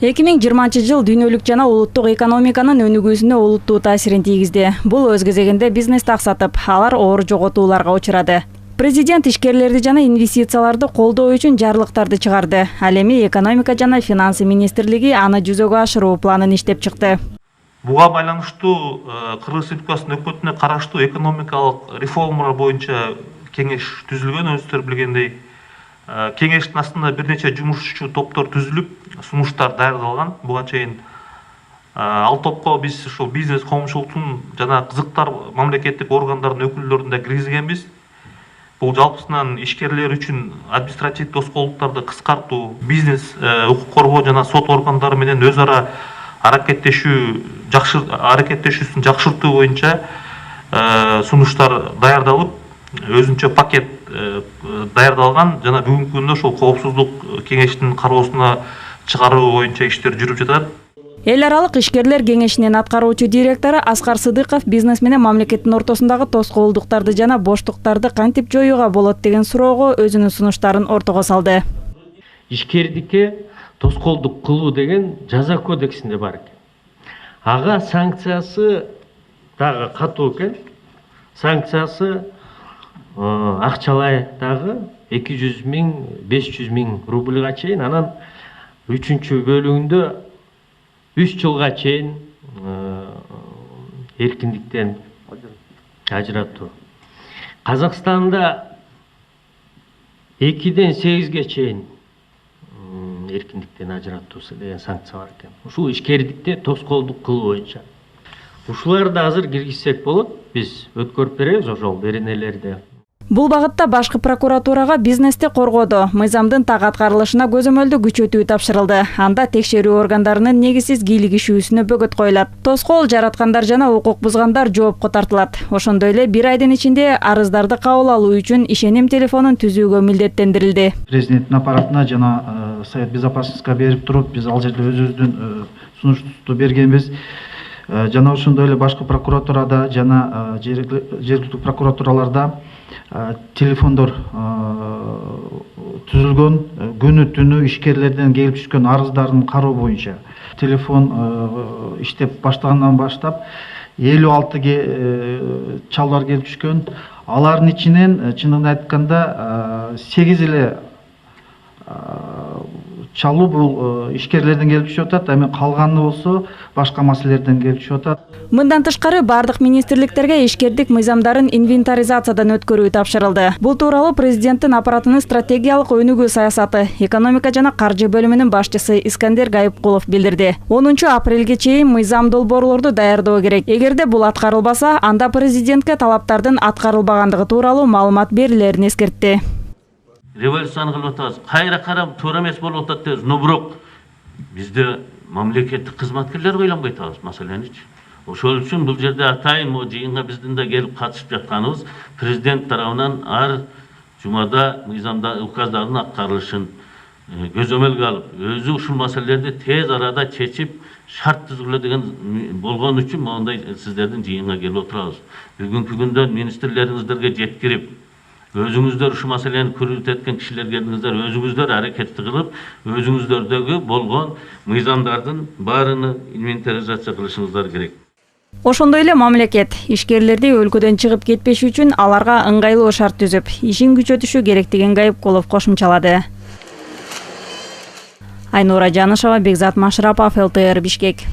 2020 жыл дүйнөлүк жана улуттук экономиканын өнүгүүсүнө олуттуу таасирин тийгизди. Бул өз кезегинде бизнести аксатып, алар оор жоготууларга учурады. Президент ишкерлерди жана инвестицияларды колдоо үчүн жарлыктарды чыгарды. Ал эми экономика жана финансы министрлиги аны жүзөгө ашыруу планын иштеп чыкты. Буга байланыштуу Кыргыз Республикасынын өкмөтүнө караштуу экономикалык реформалар боюнча кеңеш түзүлгөн, өзүңүздөр билгендей. Кеңештин астында бир нече жумушчу топтор түзүлүп, сунуштар даярдалган. Буга чейин ал топко биз ушул бизнес коомчулуктун жана кызыктар мамлекеттик органдардын өкүлдөрүн да киргизгенбиз. Бул жалпысынан ишкерлер үчүн административдик тоскоолдуктарды кыскартуу, бизнес укук коргоо жана сот органдары менен өз ара аракеттешүүсүн жакшыртуу боюнча сунуштар даярдалып, өзүнчө пакет даярдалган жана бүгүнкү күндө ошол коопсуздук кеңешинин кароосуна чыгаруу боюнча иштер жүрүп жатат. Эл аралык ишкерлер кеңешинин аткаруучу директору Аскар Сыдыков бизнес менен мамлекеттин ортосундагы тоскоолдуктарды жана боштуктарды кантип жоюуга болот деген суроого өзүнүн сунуштарын ортого салды. Ишкердикке тоскоолдук кылуу деген жаза кодексинде бар экен. Ага санкциясы дагы катуу экен. Санкциясы акчалай дагы 200 миң, 500 миң рубльга чейин, анан 3-чү бөлүгүндө 3 жылга чейин эркиндиктен ажыратуу. Казакстанда 2-ден 8-ге чейин эркиндиктен ажыратуусу деген санкция бар экен. Ушул ишкердикте тоскоолдук кылуу боюнча. Ушуларды азыр киргизсек болот. Биз өткөрүп беребиз ошол беренелерди. Бул багытта башкы прокуратурага бизнести коргоодо мыйзамдын так аткарылышына көзөмөлдү күчөтүү тапшырылды. Анда текшерүү органдарынын негизсиз кийлигишүүсүнө бөгөт коюлат. Тоскоол жараткандар жана укук бузгандар жоопко тартылат. Ошондой эле бир айдын ичинде арыздарды кабыл алуу үчүн ишеним телефонун түзүүгө милдеттендирилди. Президенттин аппаратына жана Совет Безопасностька берип туруп, биз ал жерде өзүбүздүн сунушту бергенбиз. Жана ошондой эле башкы прокуратурада жана жергиликтүү прокуратураларда телефондор түзүлгөн, күнү түнү ишкерлерден келип түшкөн арыздардын кароо боюнча. Телефон иштеп баштагандан баштап 56 чалуулар келип түшкөн. Алардын ичинен чындыгын айтканда 8 эле чалуу бул ишкерлерден келип түшүп атат, эми калганы болсо башка маселелерден келип түшүп атат. Мындан тышкары бардык министрликтерге ишкердик мыйзамдарын инвентаризациядан өткөрүү тапшырылды. Бул тууралуу президенттин аппаратынын стратегиялык өнүгүү саясаты экономика жана каржы бөлүмүнүн башчысы Искандер Гайыпкулов билдирди. 10 апрелге чейин мыйзам долбоорлорду даярдоо керек. Эгерде бул аткарылбаса, анда президентке талаптардын аткарылбагандыгы тууралуу маалымат берилерин эскертти. Революцияны кылып атабыз. Кайра карап туура эмес болуп атат дебиз. Но бирок бизде мамлекеттик кызматкерлер ойлонбой атабыз маселеничи. Ошол үчүн бул жерде атайын могу жыйынга биздин да келип катышып жатканыбыз президент тарабынан ар жумада мыйзамда указдардын аткарылышын көзөмөлгө алып, өзү ушул маселелерди тез арада чечип, шарт түзүлө деген болгон үчүн мондай сиздердин жыйынга келип отурабыз. Бүгүнкү күндө министрлериңиздерге жеткирип, өзүңүздөр ушул маселени көрүп эткен кишилер келдиңиздер, өзүңүздөр аракетти кылып, өзүңүздөрдөгү болгон мыйзамдардын баарыны инвентаризация кылышыңыздар керек. Ошондой эле мамлекет ишкерлерди өлкөдөн чыгып кетпеш үчүн аларга ыңгайлуу шарт түзүп, ишин күчөтүшү керектигин Гайыпкулов кошумчалады. Айнура Жанышева, Бекзат Машрапов, ЛТР Бишкек.